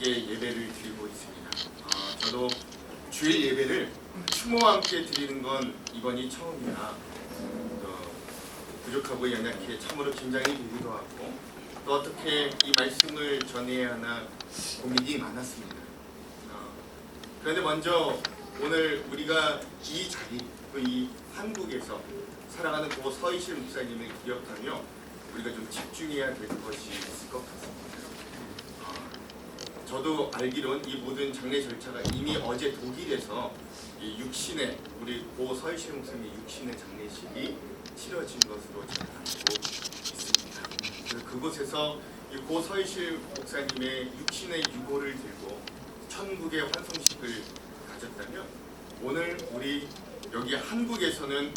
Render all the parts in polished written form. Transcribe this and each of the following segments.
함께 예배를 드리고 있습니다. 저도 주일 예배를 추모와 함께 드리는 건 이번이 처음이라 부족하고 연약해 참으로 긴장이 되기도 하고 또 어떻게 이 말씀을 전해야 하나 고민이 많았습니다. 그런데 먼저 오늘 우리가 이 자리, 또 이 한국에서 살아가는 고 서희실 목사님을 기억하며 우리가 좀 집중해야 될 것이 있을 것 같습니다. 저도 알기론 이 모든 장례 절차가 이미 어제 독일에서 이 육신의 우리 고 서희실 목사님의 육신의 장례식이 치러진 것으로 저는 알고 있습니다. 그래서 그곳에서 이 고 서희실 목사님의 육신의 유골을 들고 천국의 환송식을 가졌다면 오늘 우리 여기 한국에서는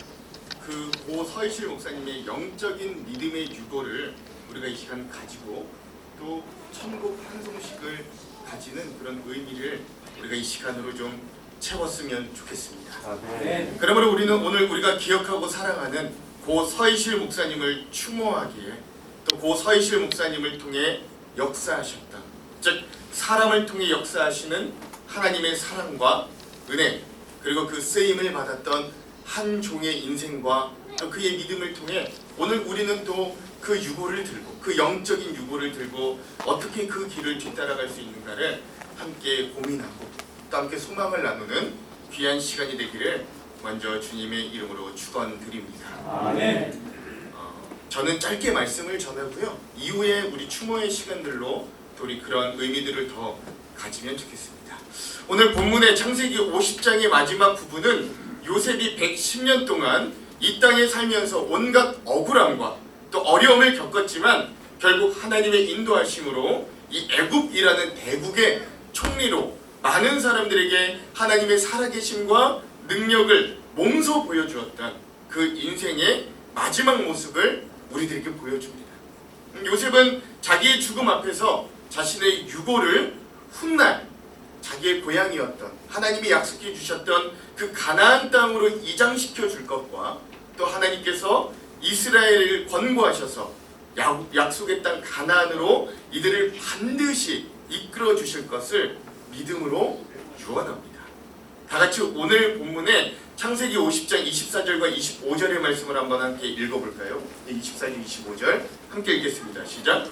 그 고 서희실 목사님의 영적인 믿음의 유골을 우리가 이 시간 가지고 또 천국 환송식을 가지는 그런 의미를 우리가 이 시간으로 좀 채웠으면 좋겠습니다. 그러므로 우리는 오늘 우리가 기억하고 사랑하는 고 서희실 목사님을 추모하기에 또 고 서희실 목사님을 통해 역사하셨다. 즉 사람을 통해 역사하시는 하나님의 사랑과 은혜 그리고 그 쓰임을 받았던 한 종의 인생과 또 그의 믿음을 통해 오늘 우리는 또 그 유골을 들고 그 영적인 유골을 들고 어떻게 그 길을 뒤따라갈 수 있는가를 함께 고민하고 또 함께 소망을 나누는 귀한 시간이 되기를 먼저 주님의 이름으로 축원드립니다. 아멘. 저는 짧게 말씀을 전하고요. 이후에 우리 추모의 시간들로 또 우리 그런 의미들을 더 가지면 좋겠습니다. 오늘 본문의 창세기 50장의 마지막 부분은 요셉이 110년 동안 이 땅에 살면서 온갖 억울함과 또 어려움을 겪었지만 결국 하나님의 인도하심으로 이 애굽이라는 대국의 총리로 많은 사람들에게 하나님의 살아계심과 능력을 몸소 보여주었던 그 인생의 마지막 모습을 우리들에게 보여줍니다. 요셉은 자기의 죽음 앞에서 자신의 유골을 훗날 자기의 고향이었던 하나님이 약속해 주셨던 그 가나안 땅으로 이장시켜 줄 것과 또 하나님께서 이스라엘을 권고하셔서 약속의 땅 가나안으로 이들을 반드시 이끌어 주실 것을 믿음으로 유언합니다. 다 같이 오늘 본문의 창세기 50장 24절과 25절의 말씀을 한번 함께 읽어볼까요? 24절 25절 함께 읽겠습니다. 시작.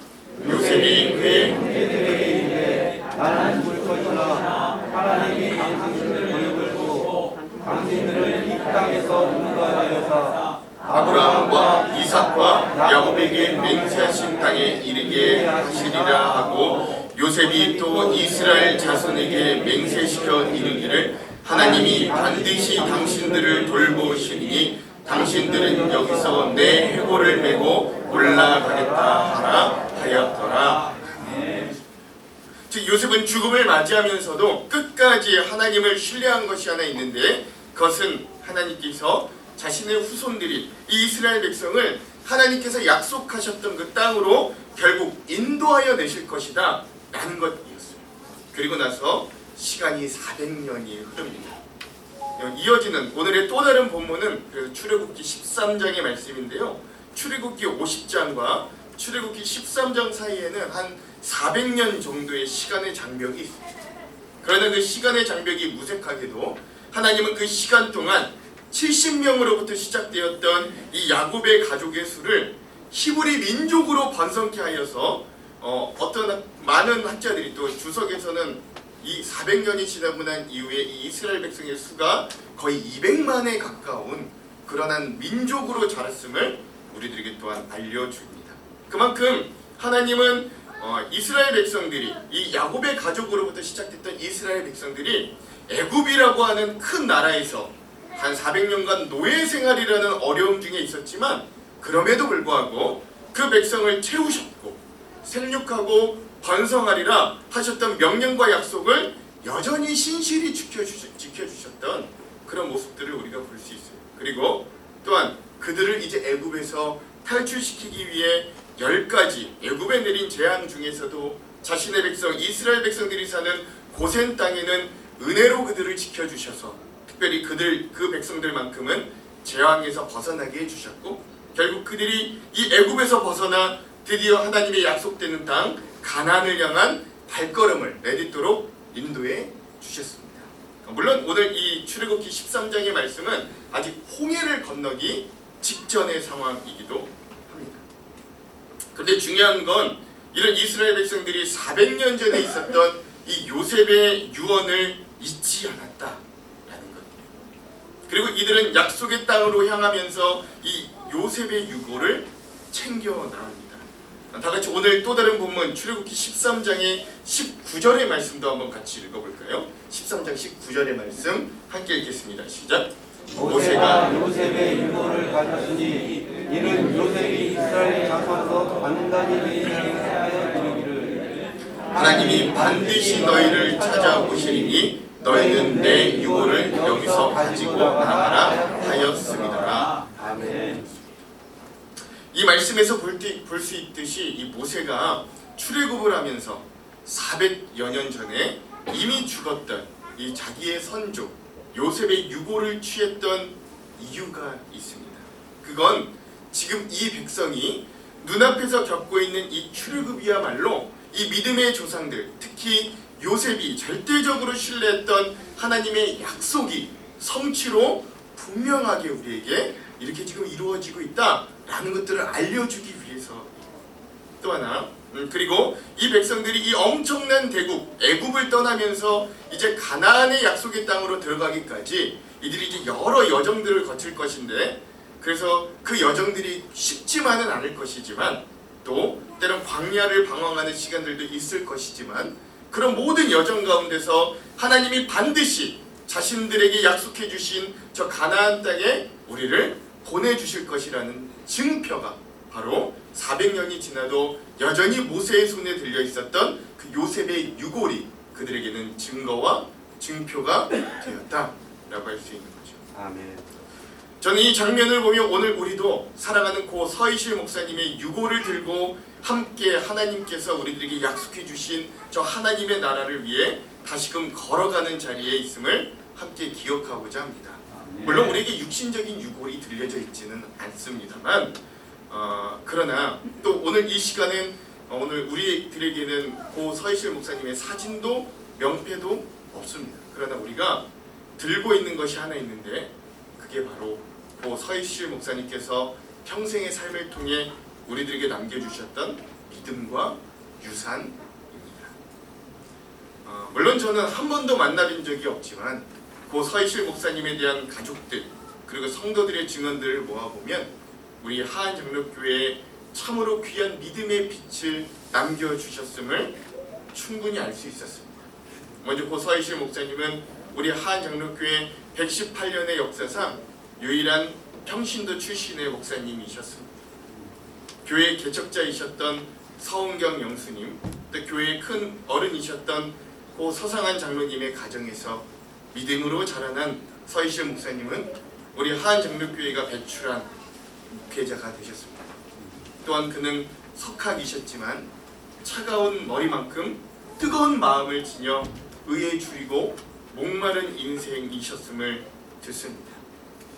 요셉이 그의 형제들에게 이르되 나는 죽을 것이나 하나님이 당신들을 돌보고 당신들을 이 땅에서 인도하여서 아브라함과 이삭과 야곱에게 맹세하신 땅에 이르게 하시리라 하고 요셉이 또 이스라엘 자손에게 맹세시켜 이르기를 하나님이 반드시 당신들을 돌보시니 당신들은 여기서 내 해골을 메고 올라가겠다 하라 하였더라. 즉 요셉은 죽음을 맞이하면서도 끝까지 하나님을 신뢰한 것이 하나 있는데 그것은 하나님께서 자신의 후손들이 이 이스라엘 백성을 하나님께서 약속하셨던 그 땅으로 결국 인도하여 내실 것이다 라는 것이었어요. 그리고 나서 시간이 400년이 흐릅니다. 이어지는 오늘의 또 다른 본문은 출애굽기 13장의 말씀인데요. 출애굽기 50장과 출애굽기 13장 사이에는 한 400년 정도의 시간의 장벽이 있습니다. 그러나 그 시간의 장벽이 무색하게도 하나님은 그 시간 동안 70명으로부터 시작되었던 이 야곱의 가족의 수를 히브리 민족으로 번성케 하여서 어떤 많은 학자들이 또 주석에서는 이 400년이 지나고 난 이후에 이 이스라엘 백성의 수가 거의 200만에 가까운 그러한 민족으로 자랐음을 우리들에게 또한 알려줍니다. 그만큼 하나님은 이스라엘 백성들이 이 야곱의 가족으로부터 시작됐던 이스라엘 백성들이 애굽이라고 하는 큰 나라에서 한 400년간 노예 생활이라는 어려움 중에 있었지만 그럼에도 불구하고 그 백성을 채우셨고 생육하고 번성하리라 하셨던 명령과 약속을 여전히 신실히 지켜주셨던 그런 모습들을 우리가 볼 수 있어요. 그리고 또한 그들을 이제 애굽에서 탈출시키기 위해 10가지 애굽에 내린 재앙 중에서도 자신의 백성 이스라엘 백성들이 사는 고센 땅에는 은혜로 그들을 지켜주셔서 특별히 그 백성들만큼은 재앙에서 벗어나게 해주셨고 결국 그들이 이 애굽에서 벗어나 드디어 하나님의 약속되는 땅 가나안을 향한 발걸음을 내딛도록 인도해 주셨습니다. 물론 오늘 이 출애굽기 13장의 말씀은 아직 홍해를 건너기 직전의 상황이기도 합니다. 그런데 중요한 건 이런 이스라엘 백성들이 400년 전에 있었던 이 요셉의 유언을 잊지 않았다라는 것. 그리고 이들은 약속의 땅으로 향하면서 이 요셉의 유고를 챙겨 나갑니다. 다 같이 오늘 또 다른 본문 출애굽기 13장의 19절의 말씀도 한번 같이 읽어볼까요? 13장 19절의 말씀 함께 읽겠습니다. 시작. 모세가 요셉의 유고를 가졌으니 이는 요셉이 이스라엘 장막에서 단단히 하여 이르기를 하나님이 반드시 너희를 찾아오시리니 너희는 내 유고를 여기서 가지고 나가라 하였습니다. 아멘. 이 말씀에서 볼 수 있듯이 이 모세가 출애굽을 하면서 400여 년 전에 이미 죽었던 이 자기의 선조 요셉의 유고를 취했던 이유가 있습니다. 그건 지금 이 백성이 눈앞에서 겪고 있는 이 출애굽이야말로 이 믿음의 조상들, 특히 요셉이 절대적으로 신뢰했던 하나님의 약속이 성취로 분명하게 우리에게 이렇게 지금 이루어지고 있다라는 것들을 알려주기 위해서. 또 하나, 그리고 이 백성들이 이 엄청난 대국 애굽을 떠나면서 이제 가나안의 약속의 땅으로 들어가기까지 이들이 이제 여러 여정들을 거칠 것인데, 그래서 그 여정들이 쉽지만은 않을 것이지만 또 때론 광야를 방황하는 시간들도 있을 것이지만, 그런 모든 여정 가운데서 하나님이 반드시 자신들에게 약속해 주신 저 가나안 땅에 우리를 보내주실 것이라는 증표가 바로 400년이 지나도 여전히 모세의 손에 들려 있었던 그 요셉의 유골이 그들에게는 증거와 증표가 되었다라고 할 수 있는 거죠. 아멘. 저는 이 장면을 보며 오늘 우리도 사랑하는 고 서희실 목사님의 유골을 들고 함께 하나님께서 우리들에게 약속해 주신 저 하나님의 나라를 위해 다시금 걸어가는 자리에 있음을 함께 기억하고자 합니다. 물론 우리에게 육신적인 유골이 들려져 있지는 않습니다만, 그러나 또 오늘 이 시간은 오늘 우리들에게는 고 서희실 목사님의 사진도 명패도 없습니다. 그러나 우리가 들고 있는 것이 하나 있는데, 그게 바로 고 서희실 목사님께서 평생의 삶을 통해 우리들에게 남겨주셨던 믿음과 유산입니다. 물론 저는 한 번도 만나본 적이 없지만 고 서희실 목사님에 대한 가족들 그리고 성도들의 증언들을 모아보면 우리 하안 장로교회에 참으로 귀한 믿음의 빛을 남겨주셨음을 충분히 알 수 있었습니다. 먼저 고 서희실 목사님은 우리 하안 장로교회 118년의 역사상 유일한 평신도 출신의 목사님이셨습니다. 교회의 개척자이셨던 서은경 영수님, 또 교회의 큰 어른이셨던 고 서상한 장로님의 가정에서 믿음으로 자라난 서희실 목사님은 우리 하안 장로교회가 배출한 목회자가 되셨습니다. 또한 그는 석학이셨지만 차가운 머리만큼 뜨거운 마음을 지녀 의에 줄이고 목마른 인생이셨음을 듣습니다.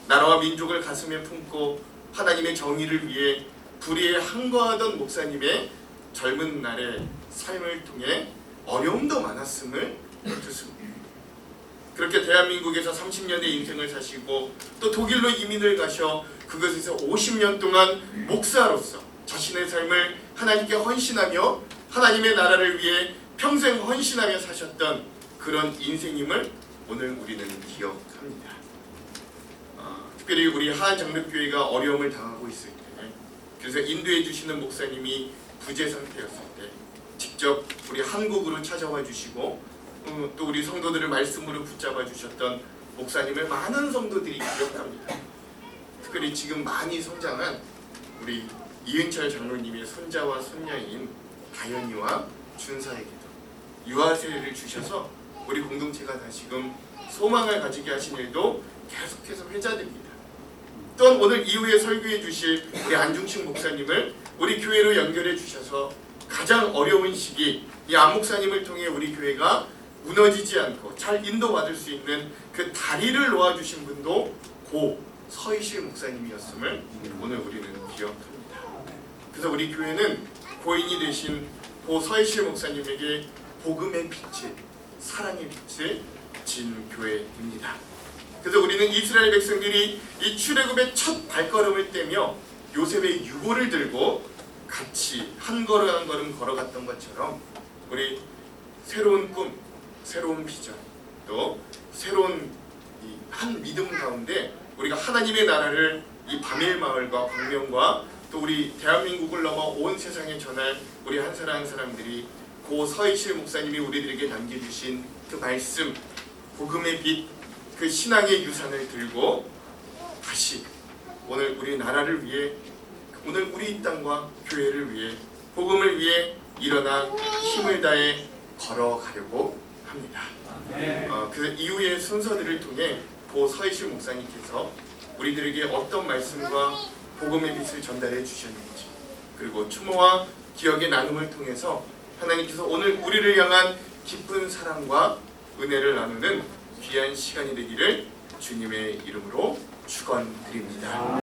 나라와 민족을 가슴에 품고 하나님의 정의를 위해 불의에 항거하던 목사님의 젊은 날의 삶을 통해 어려움도 많았음을 듣습니다. 그렇게 대한민국에서 30년의 인생을 사시고 또 독일로 이민을 가셔 그것에서 50년 동안 목사로서 자신의 삶을 하나님께 헌신하며 하나님의 나라를 위해 평생 헌신하며 사셨던 그런 인생임을 오늘 우리는 기억합니다. 특별히 우리 하안 장로교회가 어려움을 당하고 있을 때, 그래서 인도해 주시는 목사님이 부재 상태였을 때 직접 우리 한국으로 찾아와 주시고 또 우리 성도들을 말씀으로 붙잡아 주셨던 목사님을 많은 성도들이 기억합니다. 특별히 지금 많이 성장한 우리 이은철 장로님의 손자와 손녀인 다현이와 준사에게도 유아 세례를 주셔서 우리 공동체가 다시금 소망을 가지게 하신 일도 계속해서 회자됩니다. 또한 오늘 이후에 설교해 주실 우리 안중식 목사님을 우리 교회로 연결해 주셔서 가장 어려운 시기 이 안 목사님을 통해 우리 교회가 무너지지 않고 잘 인도받을 수 있는 그 다리를 놓아주신 분도 고 서희실 목사님이었음을 오늘 우리는 기억합니다. 그래서 우리 교회는 고인이 되신 고 서희실 목사님에게 복음의 빛을, 사랑의 빛을 진 교회입니다. 그래서 우리는 이스라엘 백성들이 이 출애굽의 첫 발걸음을 떼며 요셉의 유고를 들고 같이 한 걸음 한 걸음 걸어갔던 것처럼 우리 새로운 꿈, 새로운 비전, 또 새로운 한 믿음 가운데 우리가 하나님의 나라를 이 바멜 마을과 광명과 또 우리 대한민국을 넘어 온 세상에 전할 우리 한 사람 한 사람들이 고 서희실 목사님이 우리들에게 남겨주신 그 말씀, 복음의 빛, 그 신앙의 유산을 들고 다시 오늘 우리 나라를 위해, 오늘 우리 이 땅과 교회를 위해, 복음을 위해 일어나 힘을 다해 걸어가려고 합니다. 그 이후의 순서들을 통해 고 서희실 목사님께서 우리들에게 어떤 말씀과 복음의 빛을 전달해 주셨는지, 그리고 추모와 기억의 나눔을 통해서 하나님께서 오늘 우리를 향한 깊은 사랑과 은혜를 나누는 귀한 시간이 되기를 주님의 이름으로 축원드립니다.